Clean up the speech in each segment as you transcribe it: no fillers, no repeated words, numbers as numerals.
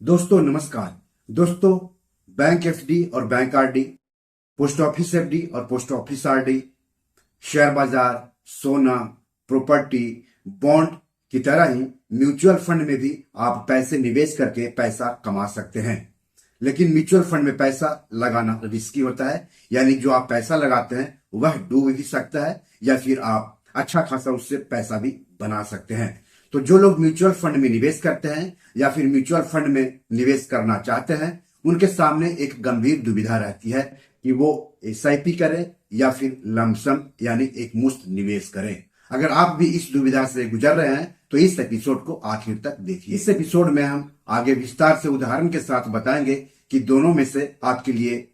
दोस्तों नमस्कार। दोस्तों, बैंक एफडी और bank RD, post office FD और पोस्ट ऑफिस आरडी, शेयर बाजार, सोना, प्रॉपर्टी, बॉन्ड की तरह ही म्यूचुअल फंड में भी आप पैसे निवेश करके पैसा कमा सकते हैं। लेकिन म्यूचुअल फंड में पैसा लगाना रिस्की होता है, यानी जो आप पैसा लगाते हैं वह डूब भी सकता है या फिर आप अच्छा खासा उससे पैसा भी बना सकते हैं। तो जो लोग म्यूचुअल फंड में निवेश करते हैं या फिर म्यूचुअल फंड में निवेश करना चाहते हैं, उनके सामने एक गंभीर दुविधा रहती है कि वो एसआईपी करें या फिर लमसम यानी एक मुश्त निवेश करें। अगर आप भी इस दुविधा से गुजर रहे हैं तो इस एपिसोड को आखिर तक देखिए। इस एपिसोड में हम आगे विस्तार से उदाहरण के साथ बताएंगे कि दोनों में से आपके लिए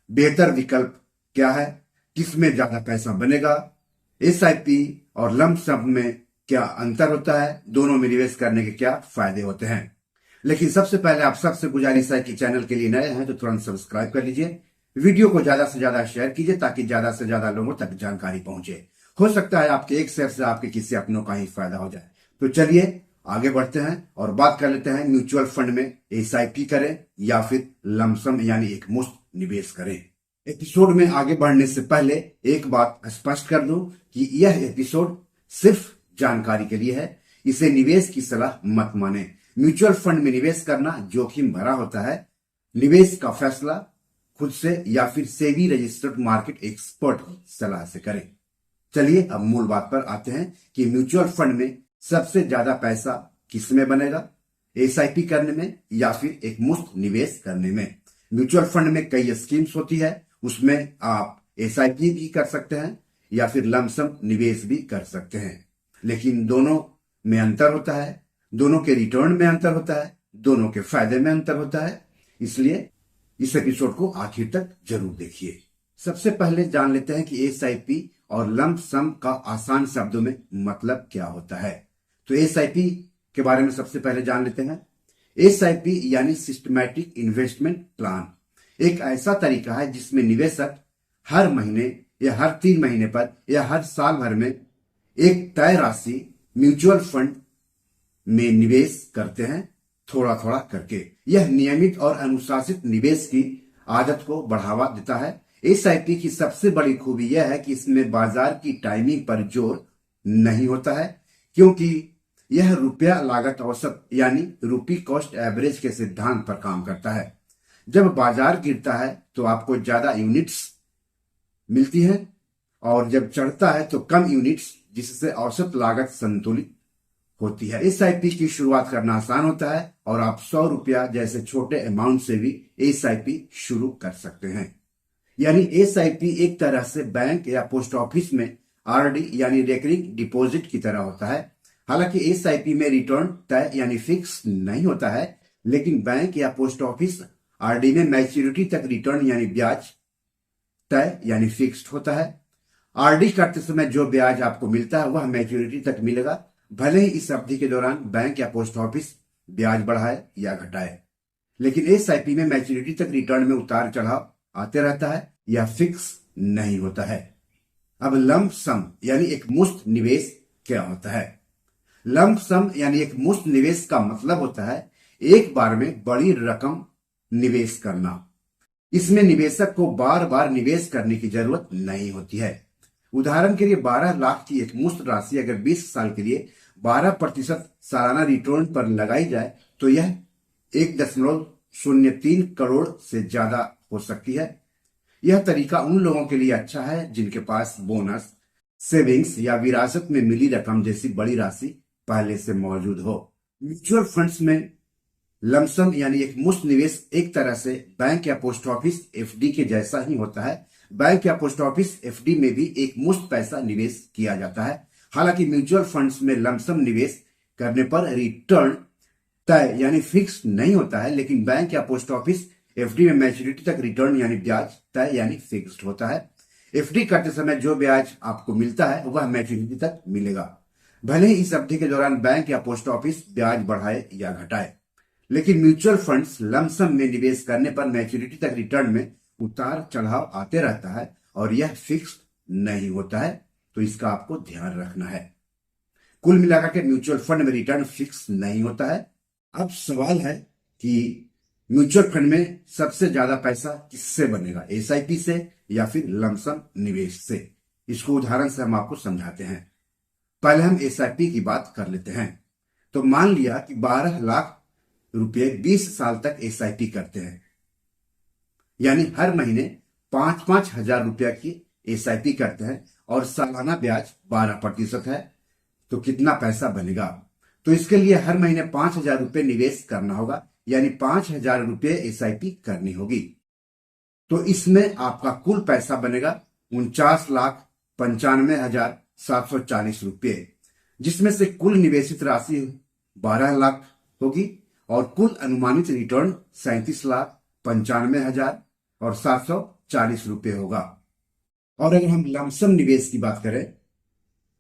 बेहतर विकल्प क्या है, किसमें ज्यादा पैसा बनेगा, एसआईपी और लमसम में क्या अंतर होता है, दोनों में निवेश करने के क्या फायदे होते हैं। लेकिन सबसे पहले आप सबसे गुजारिश है कि चैनल के लिए नए हैं तो तुरंत सब्सक्राइब कर लीजिए, वीडियो को ज्यादा से ज्यादा शेयर कीजिए ताकि ज्यादा से ज्यादा लोगों तक जानकारी पहुंचे। हो सकता है आपके एक शेयर से आपके किसी अपनों का ही फायदा हो जाए। तो चलिए आगे बढ़ते हैं और बात कर लेते हैं म्यूचुअल फंड में एसआईपी करें या फिर लमसम यानी एक मुश्त निवेश करें। एपिसोड में आगे बढ़ने से पहले एक बात स्पष्ट कर दूं कि यह एपिसोड सिर्फ जानकारी के लिए है, इसे निवेश की सलाह मत माने। म्यूचुअल फंड में निवेश करना जोखिम भरा होता है। निवेश का फैसला खुद से या फिर सेबी रजिस्टर्ड मार्केट एक्सपर्ट की सलाह से करें। चलिए अब मूल बात पर आते हैं कि म्यूचुअल फंड में सबसे ज्यादा पैसा किस में बनेगा, एसआईपी करने में या फिर एक मुफ्त निवेश करने में। म्यूचुअल फंड में कई स्कीम्स होती है, उसमें आप एसआईपी भी कर सकते हैं या फिर लमसम निवेश भी कर सकते हैं। लेकिन दोनों में अंतर होता है, दोनों के रिटर्न में अंतर होता है, दोनों के फायदे में अंतर होता है। इसलिए इस एपिसोड को आखिर तक जरूर देखिए। सबसे पहले जान लेते हैं कि एसआईपी और लंप सम का आसान शब्दों में मतलब क्या होता है। तो एसआईपी के बारे में सबसे पहले जान लेते हैं। एसआईपी यानी सिस्टमैटिक इन्वेस्टमेंट प्लान एक ऐसा तरीका है जिसमें निवेशक हर महीने या हर 3 महीने पर या हर साल भर में एक तय राशि म्यूचुअल फंड में निवेश करते हैं, थोड़ा थोड़ा करके। यह नियमित और अनुशासित निवेश की आदत को बढ़ावा देता है। एसआईपी की सबसे बड़ी खूबी यह है कि इसमें बाजार की टाइमिंग पर जोर नहीं होता है, क्योंकि यह रुपया लागत औसत यानी रूपी कॉस्ट एवरेज के सिद्धांत पर काम करता है। जब बाजार गिरता है तो आपको ज्यादा यूनिट्स मिलती है और जब चढ़ता है तो कम यूनिट्स, जिससे औसत लागत संतुलित होती है। एसआईपी की शुरुआत करना आसान होता है और आप 100 रुपया जैसे छोटे अमाउंट से भी एसआईपी शुरू कर सकते हैं। यानी एसआईपी एक तरह से बैंक या पोस्ट ऑफिस में आरडी यानी रेकरिंग डिपॉजिट की तरह होता है। हालांकि एसआईपी में रिटर्न तय यानी फिक्स नहीं होता है, लेकिन बैंक या पोस्ट ऑफिस आरडी में मैच्योरिटी तक रिटर्न यानी ब्याज तय यानी फिक्स्ड होता है। आरडी करते समय जो ब्याज आपको मिलता है वह मैच्योरिटी तक मिलेगा, भले ही इस अवधि के दौरान बैंक या पोस्ट ऑफिस ब्याज बढ़ाए या घटाए। लेकिन एसआईपी में मैच्योरिटी तक रिटर्न में उतार चढ़ाव आते रहता है, यह फिक्स नहीं होता है। अब लंप सम यानी एक मुश्त निवेश क्या होता है। लंप सम यानी एक मुश्त निवेश का मतलब होता है एक बार में बड़ी रकम निवेश करना। इसमें निवेशक को बार बार निवेश करने की जरूरत नहीं होती है। उदाहरण के लिए 12 लाख की एक मुश्त राशि अगर 20 साल के लिए 12% सालाना रिटर्न पर लगाई जाए तो यह 1.03 करोड़ से ज्यादा हो सकती है। यह तरीका उन लोगों के लिए अच्छा है जिनके पास बोनस, सेविंग्स या विरासत में मिली रकम जैसी बड़ी राशि पहले से मौजूद हो। म्यूचुअल फंड्स में लमसम यानी एक मुश्त निवेश एक तरह से बैंक या पोस्ट ऑफिस एफडी के जैसा ही होता है। बैंक या पोस्ट ऑफिस एफडी में भी एक मुश्त पैसा निवेश किया जाता है। हालांकि म्यूचुअल फंड्स में लमसम निवेश करने पर रिटर्न तय यानी फिक्स नहीं होता है, लेकिन बैंक या पोस्ट ऑफिस एफडी में मैच्योरिटी तक रिटर्न यानी ब्याज तय यानी फिक्स्ड होता है। एफडी करते समय जो ब्याज आपको मिलता है वह मैच्योरिटी तक मिलेगा, भले ही इस अवधि के दौरान बैंक या पोस्ट ऑफिस ब्याज बढ़ाए या घटाए। लेकिन म्यूचुअल फंड्स लमसम में निवेश करने पर मैच्योरिटी तक रिटर्न में उतार चढ़ाव आते रहता है और यह फिक्स नहीं होता है, तो इसका आपको ध्यान रखना है। कुल मिलाकर के म्यूचुअल फंड में रिटर्न फिक्स नहीं होता है। अब सवाल है कि म्यूचुअल फंड में सबसे ज्यादा पैसा किससे बनेगा, एसआईपी से या फिर लमसम निवेश से। इसको उदाहरण से हम आपको समझाते हैं। पहले हम एसआईपी की बात कर लेते हैं। तो मान लिया कि 12 लाख रुपए 20 साल तक एसआईपी करते हैं, यानी हर महीने 5-5 हजार रुपया की एसआईपी करते हैं और सालाना ब्याज 12% है। तो कितना पैसा बनेगा? तो इसके लिए हर महीने 5,000 रुपये निवेश करना होगा, यानी 5,000 रुपये एसआईपी करनी होगी। तो इसमें आपका कुल पैसा बनेगा 49,95,740 रुपये, जिसमें से कुल निवेशित राशि 12 लाख होगी और कुल अनुमानित रिटर्न 37,95,740 रुपये होगा। और अगर हम लमसम निवेश की बात करें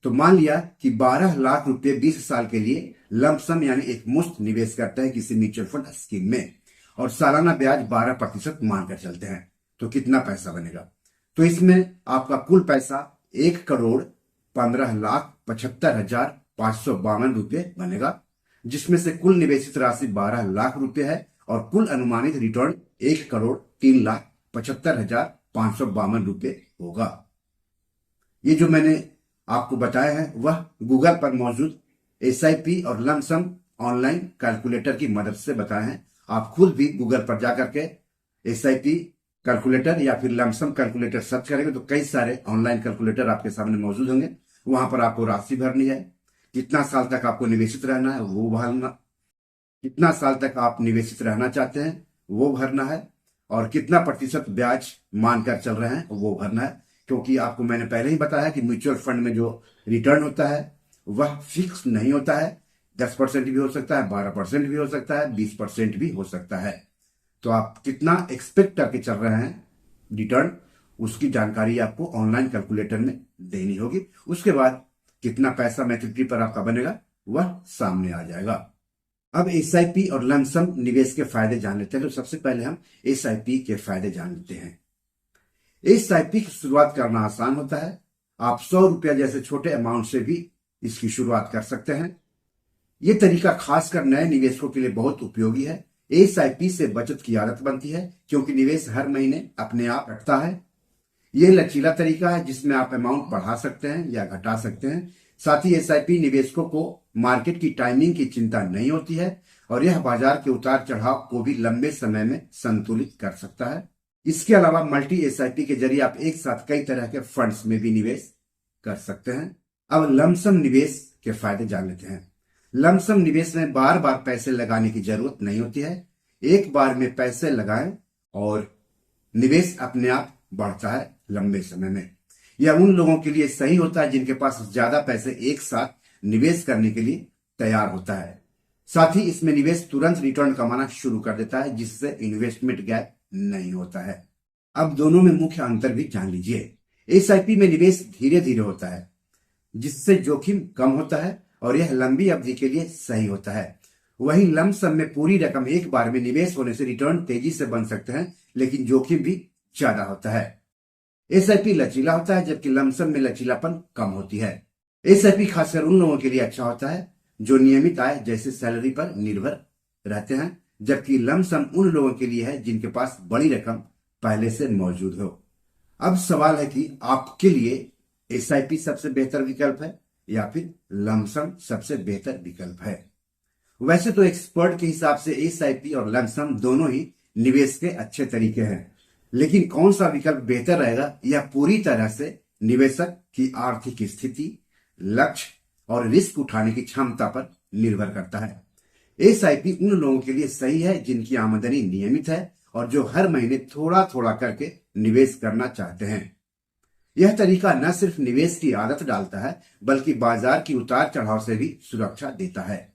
तो मान लिया कि 12 लाख रुपए 20 साल के लिए लमसम यानी एक मुश्त निवेश करते हैं किसी म्यूचुअल फंड स्कीम में और सालाना ब्याज 12% मानकर चलते हैं। तो कितना पैसा बनेगा? तो इसमें आपका कुल पैसा 1,15,75,552 रुपये बनेगा, जिसमें से कुल निवेशित राशि 12 लाख रुपए है और कुल अनुमानित रिटर्न 1,03,75,552 रुपये होगा। ये जो मैंने आपको बताया है वह गूगल पर मौजूद एसआईपी और लमसम ऑनलाइन कैलकुलेटर की मदद से बताए हैं। आप खुद भी गूगल पर जाकर के एसआईपी कैलकुलेटर या फिर लमसम कैलकुलेटर सर्च करेंगे तो कई सारे ऑनलाइन कैलकुलेटर आपके सामने मौजूद होंगे। वहां पर आपको राशि भरनी है, कितना साल तक आपको निवेशित रहना है वो भरना, कितना साल तक आप निवेशित रहना चाहते हैं वो भरना है, और कितना प्रतिशत ब्याज मानकर चल रहे हैं वो भरना है। क्योंकि आपको मैंने पहले ही बताया कि म्यूचुअल फंड में जो रिटर्न होता है वह फिक्स नहीं होता है। 10% भी हो सकता है, 12% भी हो सकता है, 20% भी हो सकता है। तो आप कितना एक्सपेक्ट करके चल रहे हैं रिटर्न, उसकी जानकारी आपको ऑनलाइन कैलकुलेटर में देनी होगी। उसके बाद कितना पैसा मैच्योरिटी पर आपका बनेगा वह सामने आ जाएगा। अब एसआईपी और लमसम निवेश के फायदे जान लेते हैं। तो सबसे पहले हम एसआईपी के फायदे जान लेते हैं। एसआईपी की शुरुआत करना आसान होता है। आप 100 रुपया जैसे छोटे अमाउंट से भी इसकी शुरुआत कर सकते हैं। यह तरीका खासकर नए निवेशकों के लिए बहुत उपयोगी है। एसआईपी से बचत की आदत बनती है क्योंकि निवेश हर महीने अपने आप घटता है। यह लचीला तरीका है जिसमें आप अमाउंट बढ़ा सकते हैं या घटा सकते हैं। साथ ही एसआईपी निवेशकों को मार्केट की टाइमिंग की चिंता नहीं होती है और यह बाजार के उतार चढ़ाव को भी लंबे समय में संतुलित कर सकता है। इसके अलावा मल्टी एसआईपी के जरिए आप एक साथ कई तरह के फंड्स में भी निवेश कर सकते हैं। अब लमसम निवेश के फायदे जान लेते हैं। लमसम निवेश में बार बार पैसे लगाने की जरूरत नहीं होती है। एक बार में पैसे लगाएं और निवेश अपने आप बढ़ता है लंबे समय में। यह उन लोगों के लिए सही होता है जिनके पास ज्यादा पैसे एक साथ निवेश करने के लिए तैयार होता है। साथ ही इसमें निवेश तुरंत रिटर्न कमाना शुरू कर देता है, जिससे इन्वेस्टमेंट गैप नहीं होता है। अब दोनों में मुख्य अंतर भी जान लीजिए। एसआईपी में निवेश धीरे धीरे होता है, जिससे जोखिम कम होता है और यह लंबी अवधि के लिए सही होता है। वहीं लमसम में पूरी रकम एक बार में निवेश होने से रिटर्न तेजी से बन सकते हैं, लेकिन जोखिम भी ज्यादा होता है। एसआईपी लचीला होता है जबकि लमसम में लचीलापन कम होती है। एसआईपी खासकर उन लोगों के लिए अच्छा होता है जो नियमित आय जैसे सैलरी पर निर्भर रहते हैं, जबकि लमसम उन लोगों के लिए है जिनके पास बड़ी रकम पहले से मौजूद हो। अब सवाल है कि आपके लिए एसआईपी सबसे बेहतर विकल्प है या फिर लमसम सबसे बेहतर विकल्प है। वैसे तो एक्सपर्ट के हिसाब से एसआईपी और लमसम दोनों ही निवेश के अच्छे तरीके हैं, लेकिन कौन सा विकल्प बेहतर रहेगा यह पूरी तरह से निवेशक की आर्थिक स्थिति, लक्ष्य और रिस्क उठाने की क्षमता पर निर्भर करता है। एसआईपी उन लोगों के लिए सही है जिनकी आमदनी नियमित है और जो हर महीने थोड़ा थोड़ा करके निवेश करना चाहते हैं। यह तरीका न सिर्फ निवेश की आदत डालता है बल्कि बाजार की उतार चढ़ाव से भी सुरक्षा देता है,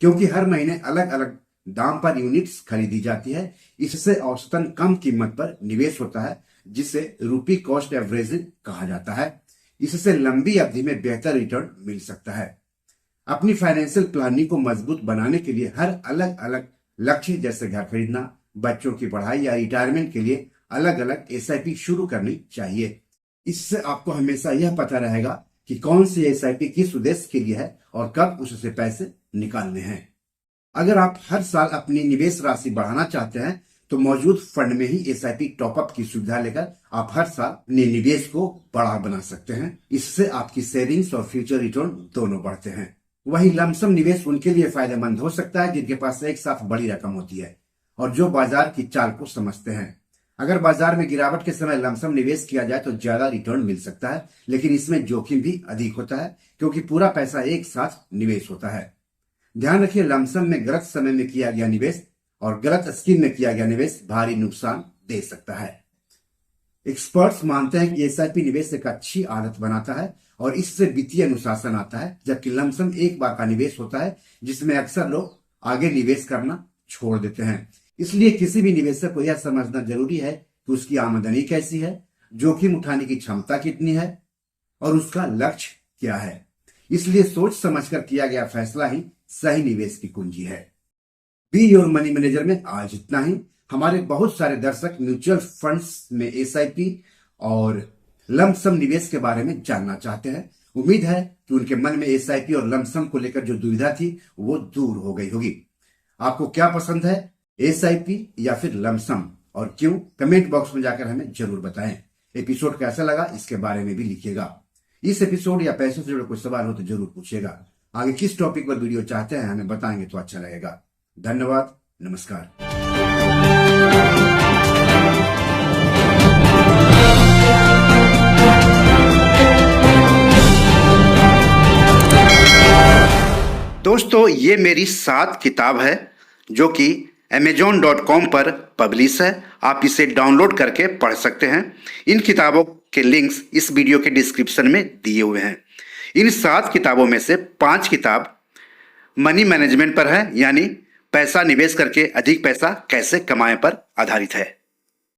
क्योंकि हर महीने अलग अलग दाम पर यूनिट्स खरीदी जाती है। इससे औसतन कम कीमत पर निवेश होता है, जिसे रूपी कॉस्ट एवरेजिंग कहा जाता है। इससे लंबी अवधि में बेहतर रिटर्न मिल सकता है। अपनी फाइनेंशियल प्लानिंग को मजबूत बनाने के लिए हर अलग अलग लक्ष्य जैसे घर खरीदना, बच्चों की पढ़ाई या रिटायरमेंट के लिए अलग अलग एसआईपी शुरू करनी चाहिए। इससे आपको हमेशा यह पता रहेगा कि कौन सी एसआईपी किस उद्देश्य के लिए है और कब उससे पैसे निकालने हैं। अगर आप हर साल अपनी निवेश राशि बढ़ाना चाहते हैं तो मौजूद फंड में ही एसआईपी टॉपअप की सुविधा लेकर आप हर साल अपने निवेश को बड़ा बना सकते हैं। इससे आपकी सेविंग्स और फ्यूचर रिटर्न दोनों बढ़ते हैं। वही लमसम निवेश उनके लिए फायदेमंद हो सकता है जिनके पास एक साथ बड़ी रकम होती है और जो बाजार की चाल को समझते हैं। अगर बाजार में गिरावट के समय लमसम निवेश किया जाए तो ज्यादा रिटर्न मिल सकता है, लेकिन इसमें जोखिम भी अधिक होता है क्योंकि पूरा पैसा एक साथ निवेश होता है। ध्यान रखिए, लमसम में गलत समय में किया गया निवेश और गलत स्कीम में किया गया निवेश भारी नुकसान दे सकता है। एक्सपर्ट्स मानते हैं कि एसआईपी निवेश एक अच्छी आदत बनाता है और इससे वित्तीय अनुशासन आता है, जबकि लमसम एक बार का निवेश होता है जिसमें अक्सर लोग आगे निवेश करना छोड़ देते हैं। इसलिए किसी भी निवेशक को यह समझना जरूरी है कि उसकी आमदनी कैसी है, जोखिम उठाने की क्षमता कितनी है और उसका लक्ष्य क्या है। इसलिए सोच समझकर किया गया फैसला ही सही निवेश की कुंजी है। बी योर मनी मैनेजर में आज इतना ही। हमारे बहुत सारे दर्शक म्यूचुअल फंड्स में एसआईपी और लमसम निवेश के बारे में जानना चाहते हैं। उम्मीद है कि उनके मन में एसआईपी और लमसम को लेकर जो दुविधा थी वो दूर हो गई होगी। आपको क्या पसंद है, एसआईपी या फिर लमसम, और क्यों? कमेंट बॉक्स में जाकर हमें जरूर बताएं। एपिसोड कैसा लगा इसके बारे में भी लिखिएगा। इस एपिसोड या पैसों से जुड़े कोई सवाल हो तो जरूर पूछिएगा। आगे किस टॉपिक पर वीडियो चाहते हैं हमें बताएंगे तो अच्छा रहेगा। धन्यवाद, नमस्कार। दोस्तों, ये मेरी 7 किताब है जो कि amazon.com पर पब्लिश है। आप इसे डाउनलोड करके पढ़ सकते हैं। इन किताबों के लिंक्स इस वीडियो के डिस्क्रिप्शन में दिए हुए हैं। इन 7 किताबों में से 5 किताब मनी मैनेजमेंट पर है, यानी पैसा निवेश करके अधिक पैसा कैसे कमाएं पर आधारित है।